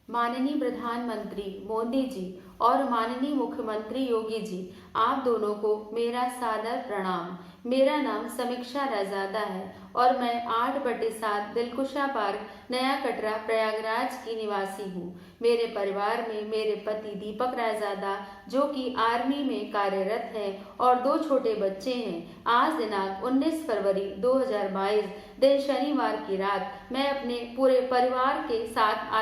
माननीय प्रधानमंत्री मोदी जी और माननीय मुख्यमंत्री योगी जी, आप दोनों को मेरा सादर प्रणाम। मेरा नाम समीक्षा रजादा है और मैं 8/7 दिलकुशा पार्क, नया कटरा, प्रयागराज की निवासी हूँ। मेरे परिवार में मेरे पति दीपक रजादा, जो कि आर्मी में कार्यरत है, और 2 छोटे बच्चे हैं। आज दिनांक 19 फरवरी 2022 दिन शनिवार की रात मैं अपने पूरे परिवार के साथ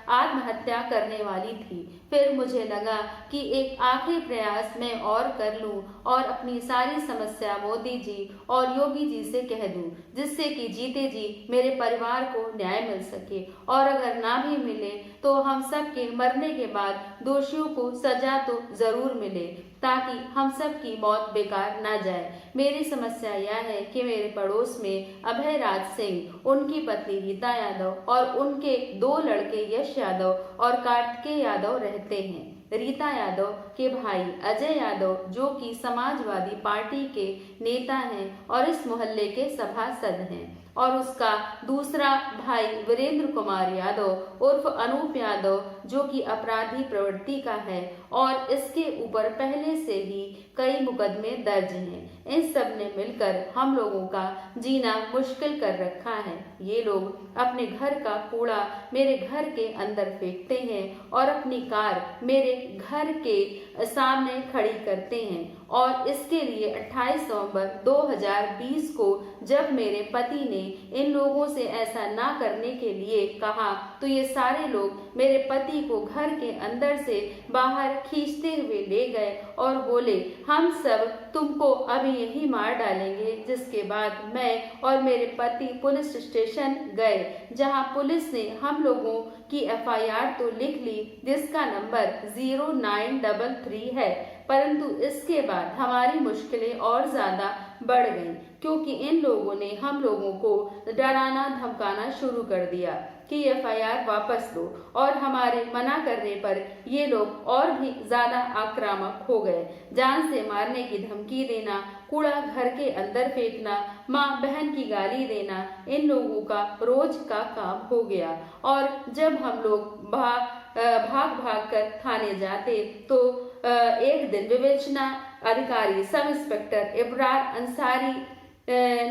आत्महत्या करने वाली थी। फिर मुझे लगा कि एक आखिरी प्रयास मैं और कर लूं और अपनी सारी समस्या मोदी जी और योगी जी से कह दूं, जिससे कि जीते जी मेरे परिवार को न्याय मिल सके, और अगर ना भी मिले तो हम सब के मरने के बाद दोषियों को सजा तो जरूर मिले, ताकि हम सब की मौत बेकार ना जाए। मेरी समस्या यह है कि मेरे पड़ोस में अभय राज सिंह, उनकी पत्नी रीता यादव और उनके 2 लड़के यश यादव और कार्तिकेय यादव रहते हैं। रीता यादव के भाई अजय यादव, जो कि समाजवादी पार्टी के नेता हैं और इस मोहल्ले के सभासद हैं, और उसका दूसरा भाई वीरेंद्र कुमार यादव उर्फ अनूप यादव, जो कि अपराधी प्रवृत्ति का है और इसके ऊपर पहले से ही कई मुकदमे दर्ज हैं। इन सब ने मिलकर हम लोगों का जीना मुश्किल कर रखा है। ये लोग अपने घर का कूड़ा मेरे घर के अंदर फेंकते हैं और अपनी कार मेरे घर के सामने खड़ी करते हैं, और इसके लिए 28 नवंबर 2020 को जब मेरे पति ने इन लोगों से ऐसा ना करने के लिए कहा, तो ये सारे लोग मेरे पति को घर के अंदर से बाहर खींचते हुए ले गए और बोले, हम सब तुमको अभी यही मार डालेंगे। जिसके बाद मैं और मेरे पति पुलिस स्टेशन गए, जहां पुलिस ने हम लोगों की FIR तो लिख ली, जिसका नंबर 0933 है, परंतु इसके बाद हमारी मुश्किलें और ज्यादा बढ़ गईं, क्योंकि इन लोगों ने हम लोगों को डराना धमकाना शुरू कर दिया कि FIR वापस लो, और हमारे मना करने पर ये लोग और भी ज्यादा आक्रामक हो गए। जान से मारने की धमकी देना, कूड़ा घर के अंदर फेंकना, माँ बहन की गाली देना इन लोगों का रोज का काम हो गया। और जब हम लोग भाग कर थाने जाते, तो एक दिन विवेचना अधिकारी सब इंस्पेक्टर इब्रार अंसारी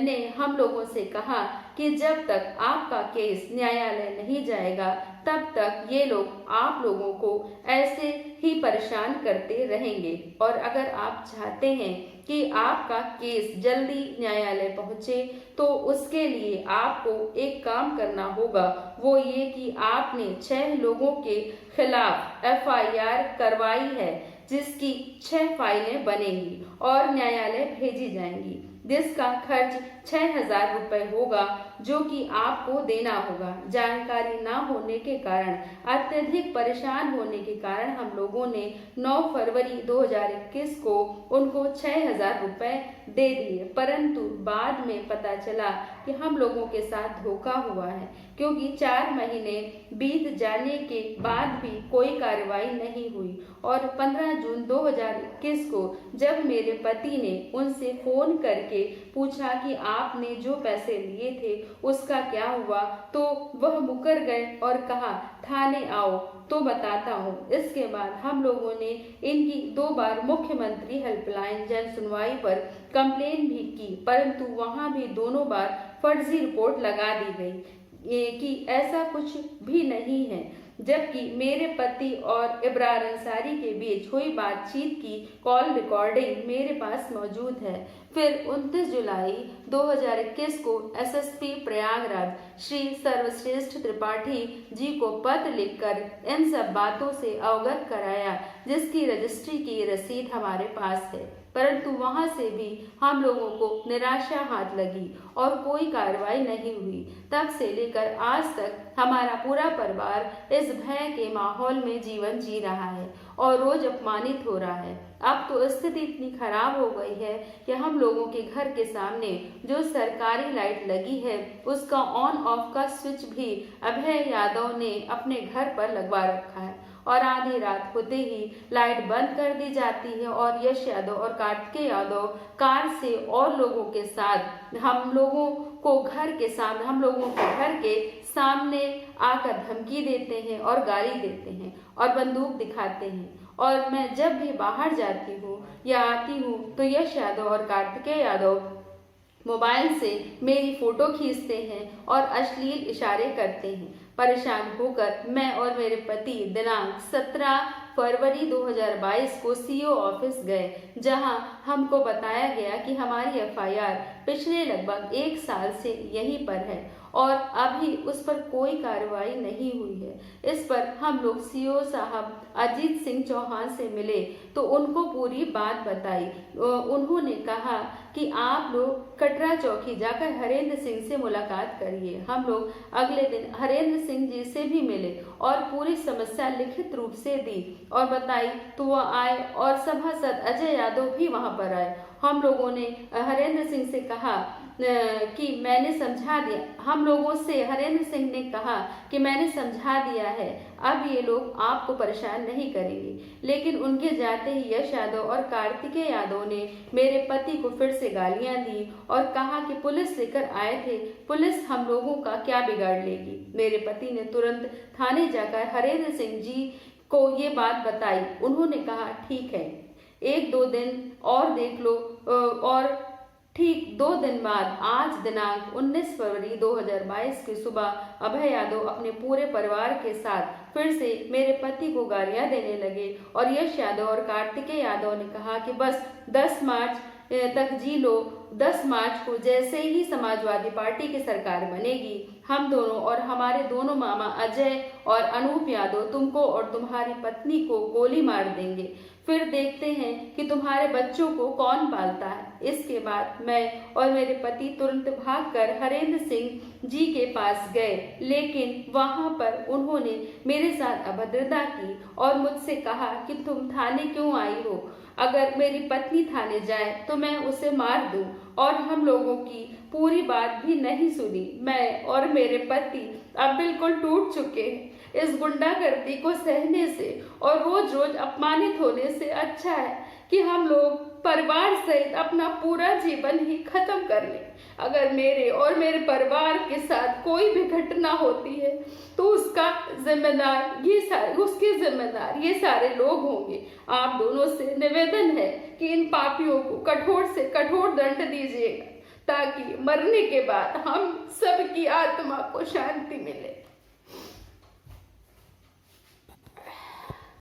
ने हम लोगों से कहा कि जब तक आपका केस न्यायालय नहीं जाएगा, तब तक ये लोग आप लोगों को ऐसे ही परेशान करते रहेंगे, और अगर आप चाहते हैं कि आपका केस जल्दी न्यायालय पहुंचे, तो उसके लिए आपको एक काम करना होगा, वो ये कि आपने 6 लोगों के खिलाफ FIR करवाई है, जिसकी 6 फाइलें बनेंगी और न्यायालय भेजी जाएंगी, जिसका खर्च 6,000 रुपए होगा, जो कि आपको देना होगा। जानकारी ना होने के कारण, अत्यधिक परेशान होने के कारण हम लोगों ने 9 फरवरी 2021 को उनको 6,000 रुपए दे दिए, परंतु बाद में पता चला कि हम लोगों के साथ धोखा हुआ है, क्योंकि 4 महीने बीत जाने के बाद भी कोई कार्रवाई नहीं हुई। और 15 जून 2021 को जब मेरे पति ने उनसे फोन करके पूछा कि आपने जो पैसे लिए थे उसका क्या हुआ, तो वह मुकर गए और कहा, थाने आओ तो बताता हूँ। इसके बाद हम लोगों ने इनकी 2 बार मुख्यमंत्री हेल्पलाइन जन सुनवाई पर कंप्लेन भी की, परंतु वहां भी दोनों बार फर्जी रिपोर्ट लगा दी गई कि ऐसा कुछ भी नहीं है, जबकि मेरे पति और इब्रार अंसारी के बीच हुई बातचीत की कॉल रिकॉर्डिंग मेरे पास मौजूद है। फिर 29 जुलाई 2021 को SSP प्रयागराज श्री सर्वश्रेष्ठ त्रिपाठी जी को पत्र लिखकर इन सब बातों से अवगत कराया, जिसकी रजिस्ट्री की रसीद हमारे पास है, परंतु वहां से भी हम लोगों को निराशा हाथ लगी और कोई कार्रवाई नहीं हुई। तब से लेकर आज तक हमारा पूरा परिवार इस भय के माहौल में जीवन जी रहा है और रोज अपमानित हो रहा है। अब तो स्थिति इतनी खराब हो गई है कि हम लोगों के घर के सामने जो सरकारी लाइट लगी है, उसका ऑन ऑफ का स्विच भी अभय यादव ने अपने घर पर लगवा रखा है, और आधी रात होते ही लाइट बंद कर दी जाती है, और यश यादव और कार्तिकेय यादव कार से और लोगों के साथ हम लोगों के घर के सामने आकर धमकी देते हैं और गाली देते हैं और बंदूक दिखाते हैं। और मैं जब भी बाहर जाती हूँ या आती हूँ तो यश यादव और कार्तिकेय यादव मोबाइल से मेरी फोटो खींचते हैं और अश्लील इशारे करते हैं। परेशान होकर मैं और मेरे पति दिनांक 17 फरवरी 2022 को सीओ ऑफिस गए, जहां हमको बताया गया कि हमारी एफआईआर पिछले लगभग 1 साल से यहीं पर है और अभी उस पर कोई कार्रवाई नहीं हुई है। इस पर हम लोग सीओ साहब अजीत सिंह चौहान से मिले तो उनको पूरी बात बताई। उन्होंने कहा कि आप लोग कटरा चौकी जाकर हरेंद्र सिंह से मुलाकात करिए। हम लोग अगले दिन हरेंद्र सिंह जी से भी मिले और पूरी समस्या लिखित रूप से दी और बताई तो वो आए और सभासद अजय यादव भी वहां पर आए। हम लोगों ने हरेंद्र सिंह से कहा कि मैंने समझा दिया, हम लोगों से हरेंद्र सिंह ने कहा कि मैंने समझा दिया है, अब ये लोग आपको परेशान नहीं करेंगे। लेकिन उनके जाते ही यश यादव और कार्तिकेय यादव ने मेरे पति को फिर से गालियां दी और कहा कि पुलिस लेकर आए थे, पुलिस हम लोगों का क्या बिगाड़ लेगी। मेरे पति ने तुरंत थाने जाकर हरेंद्र सिंह जी को ये बात बताई। उन्होंने कहा ठीक है, 1-2 दिन और देख लो। और ठीक 2 दिन बाद आज दिनांक 19 फरवरी 2022 की सुबह अभय यादव अपने पूरे परिवार के साथ फिर से मेरे पति को गालियां देने लगे और यश यादव और कार्तिकेय यादव ने कहा कि बस 10 मार्च तक जी लो। 10 मार्च को जैसे ही समाजवादी पार्टी की सरकार बनेगी, हम दोनों और हमारे दोनों मामा अजय और अनूप यादव तुमको और तुम्हारी पत्नी को गोली मार देंगे। फिर देखते हैं कि तुम्हारे बच्चों को कौन पालता है। इसके बाद मैं और मेरे पति तुरंत भागकर हरेंद्र सिंह जी के पास गए, लेकिन वहां पर उन्होंने मेरे साथ अभद्रता की और मुझसे कहा कि तुम थाने क्यों आई हो, अगर मेरी पत्नी थाने जाए तो मैं उसे मार दूं। और हम लोगों की पूरी बात भी नहीं सुनी। मैं और मेरे पति अब बिल्कुल टूट चुके हैं। इस गुंडागर्दी को सहने से और रोज रोज अपमानित होने से अच्छा है कि हम लोग परिवार सहित अपना पूरा जीवन ही खत्म कर लें। अगर मेरे और मेरे परिवार के साथ कोई भी घटना होती है तो उसके जिम्मेदार ये सारे लोग होंगे। आप दोनों से निवेदन है कि इन पापियों को कठोर से कठोर दंड दीजिएगा ताकि मरने के बाद हम सबकी आत्मा को शांति मिले।